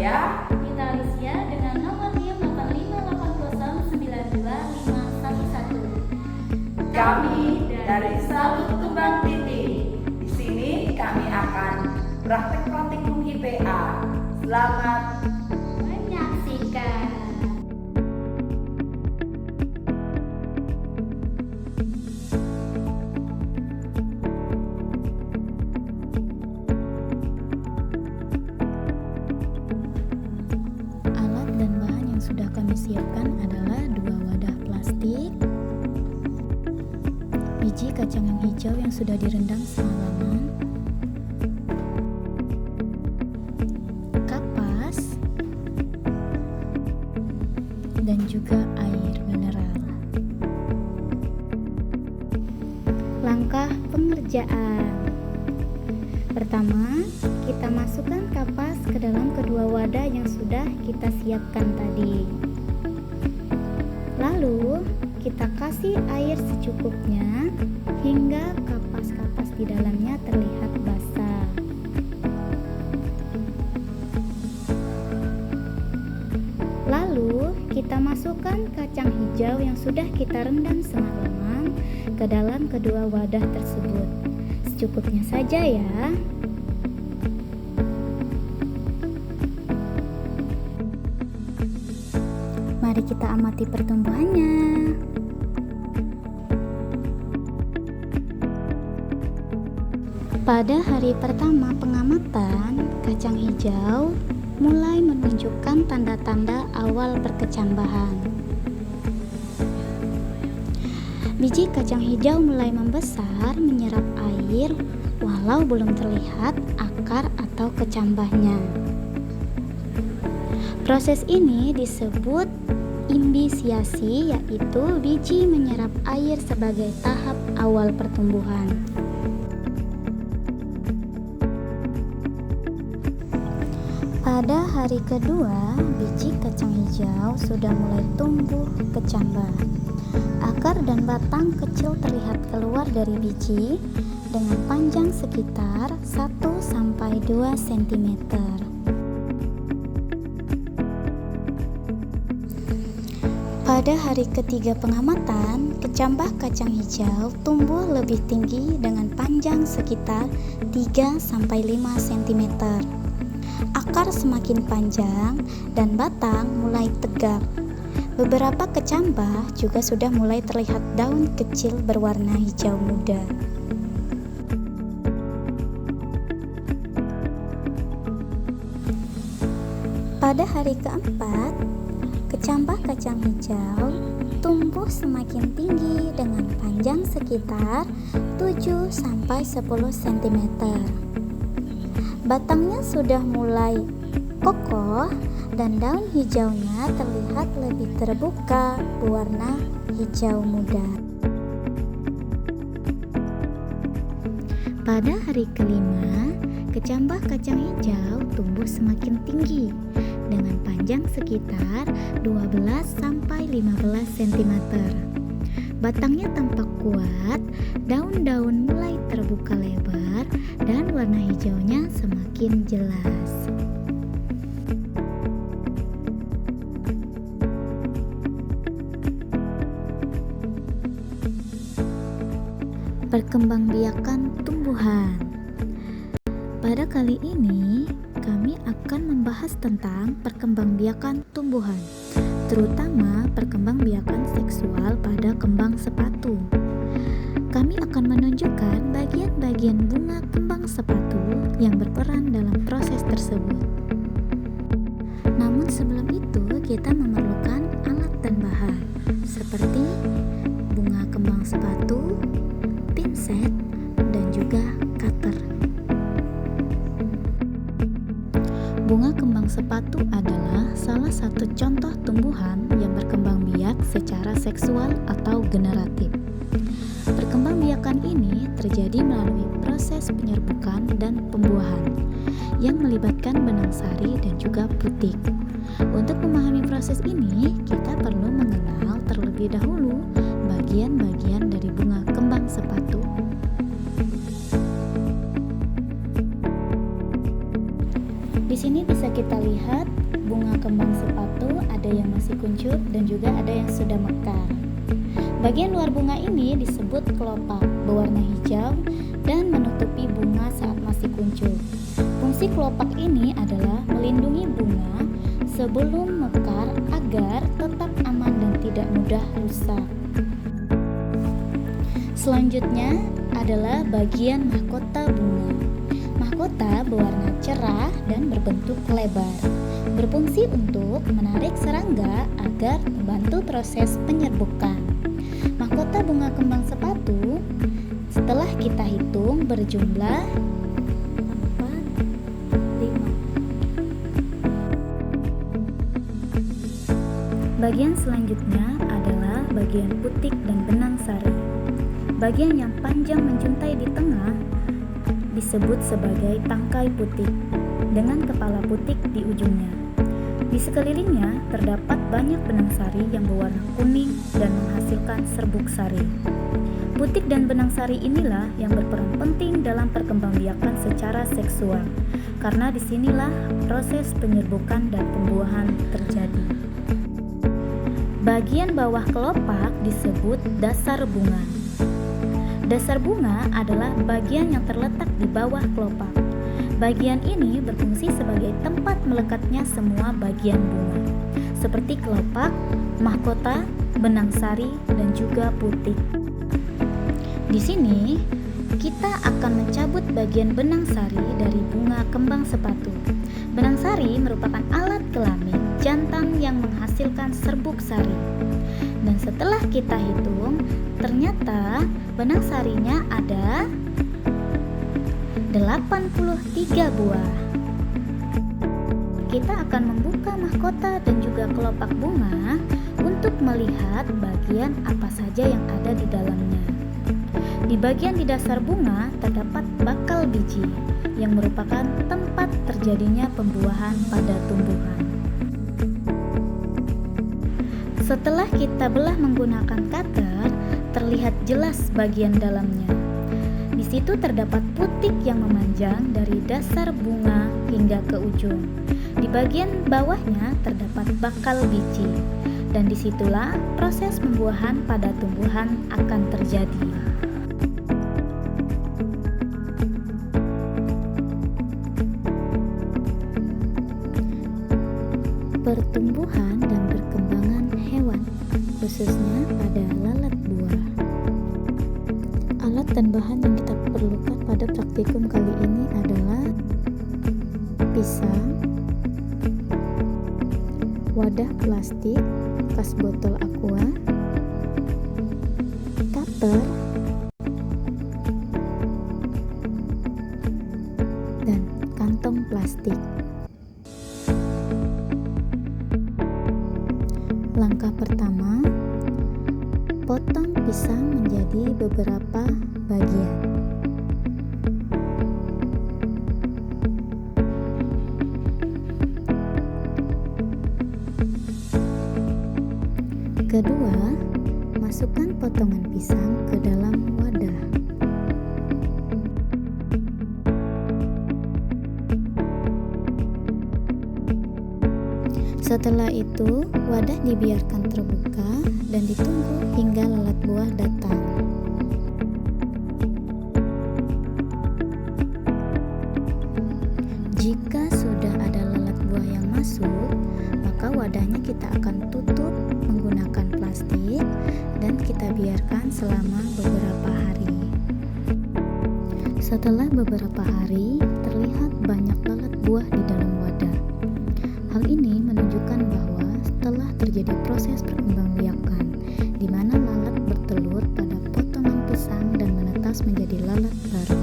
saya Nita Alicia dengan nomor NIM 858092511. kami dari Salut Tumbang Titi. Di sini kami akan praktek praktikum IPA. Selamat Menyaksikan. Alat dan bahan yang sudah kami siapkan adalah 2 wadah plastik, biji kacang yang hijau yang sudah direndam semalaman, kapas, dan juga air mineral. Langkah pengerjaan. Pertama, kita masukkan kapas ke dalam kedua wadah yang sudah kita siapkan tadi. Lalu, kita kasih air secukupnya hingga kapas-kapas di dalamnya terlihat basah. Lalu, kita masukkan kacang hijau yang sudah kita rendam semalaman ke dalam kedua wadah tersebut. Secukupnya saja ya. Mari kita amati pertumbuhannya. Pada hari pertama pengamatan, kacang hijau mulai menunjukkan tanda-tanda awal perkecambahan. Biji kacang hijau mulai membesar, menyerap air, walau belum terlihat akar atau kecambahnya. Proses ini disebut imbisiasi, yaitu biji menyerap air sebagai tahap awal pertumbuhan. Pada hari kedua, biji kacang hijau sudah mulai tumbuh kecambah. Akar dan batang kecil terlihat keluar dari biji dengan panjang sekitar 1-2 cm. Pada hari ketiga pengamatan, kecambah kacang hijau tumbuh lebih tinggi dengan panjang sekitar 3-5 cm. Akar semakin panjang dan batang mulai tegap. Beberapa kecambah juga sudah mulai terlihat daun kecil berwarna hijau muda. Pada hari keempat, kecambah kacang hijau tumbuh semakin tinggi dengan panjang sekitar 7-10 cm. Batangnya sudah mulai kokoh dan daun hijaunya terlihat lebih terbuka berwarna hijau muda. Pada hari kelima, kecambah kacang hijau tumbuh semakin tinggi dengan panjang sekitar 12-15 cm. Batangnya tampak kuat, daun-daun mulai terbuka lebar, dan warna hijaunya semakin jelas. Perkembangbiakan tumbuhan. Pada kali ini, kami akan membahas tentang perkembangbiakan tumbuhan, terutama perkembangbiakan seksual pada kembang sepatu. Kami akan menunjukkan bagian-bagian bunga kembang sepatu yang berperan dalam proses tersebut. Namun sebelum itu, kita memerlukan alat dan bahan, seperti bunga kembang sepatu, pinset, dan juga cutter. Bunga kembang sepatu adalah salah satu contoh tumbuhan yang berkembang biak secara seksual atau generatif. Perkembangbiakan ini terjadi melalui proses penyerbukan dan pembuahan yang melibatkan benang sari dan juga putik. Untuk memahami proses ini, kita perlu mengenal terlebih dahulu bagian-bagian dari bunga kembang sepatu. Di Di sini bisa kita lihat bunga kembang sepatu ada yang masih kuncup dan juga ada yang sudah mekar. Bagian luar bunga ini disebut kelopak, berwarna hijau dan menutupi bunga saat masih kuncup. Fungsi kelopak ini adalah melindungi bunga sebelum mekar agar tetap aman dan tidak mudah rusak. Selanjutnya adalah bagian mahkota bunga. Mahkota berwarna cerah dan berbentuk lebar, berfungsi untuk menarik serangga agar membantu proses penyerbukan. Mahkota bunga kembang sepatu setelah kita hitung berjumlah 4, 5. Bagian selanjutnya adalah bagian putik dan benang sari. Bagian yang panjang menjuntai di tengah disebut sebagai tangkai putik dengan kepala putik di ujungnya. Di sekelilingnya terdapat banyak benang sari yang berwarna kuning dan menghasilkan serbuk sari. Putik dan benang sari inilah yang berperan penting dalam perkembangbiakan secara seksual, karena disinilah proses penyerbukan dan pembuahan terjadi. Bagian bawah kelopak disebut dasar bunga. Dasar bunga adalah bagian yang terletak di bawah kelopak. Bagian ini berfungsi sebagai tempat melekatnya semua bagian bunga, seperti kelopak, mahkota, benang sari, dan juga putik. Di sini, kita akan mencabut bagian benang sari dari bunga kembang sepatu. Benang sari merupakan alat kelamin jantan yang menghasilkan serbuk sari. Dan setelah kita hitung, ternyata benang sarinya ada 83 buah. Kita akan membuka mahkota dan juga kelopak bunga untuk melihat bagian apa saja yang ada di dalamnya. Di bagian di dasar bunga terdapat bakal biji yang merupakan tempat terjadinya pembuahan pada tumbuhan. Setelah kita belah menggunakan cutter, terlihat jelas bagian dalamnya. Di situ terdapat putik yang memanjang dari dasar bunga hingga ke ujung. Di bagian bawahnya terdapat bakal biji, dan disitulah proses pembuahan pada tumbuhan akan terjadi. Pertumbuhan dan perkembangan hewan, khususnya pada lalat buah. Alat dan bahan yang kita perlukan pada praktikum kali ini adalah pisang, wadah plastik, bekas botol aqua, cutter, dan kantong plastik. Langkah pertama, potong pisang menjadi beberapa bagian. Kedua, masukkan potongan pisang ke dalam wadah. Setelah itu, wadah dibiarkan terbuka dan ditunggu hingga lalat buah datang. Jika sudah ada lalat buah yang masuk, maka wadahnya kita akan tutup menggunakan plastik dan kita biarkan selama beberapa hari. Setelah beberapa hari, terlihat banyak lalat buah di dalam wadah. Hal ini menunjukkan bahwa setelah terjadi proses perkembangbiakan, di mana lalat bertelur pada potongan pisang dan menetas menjadi lalat baru.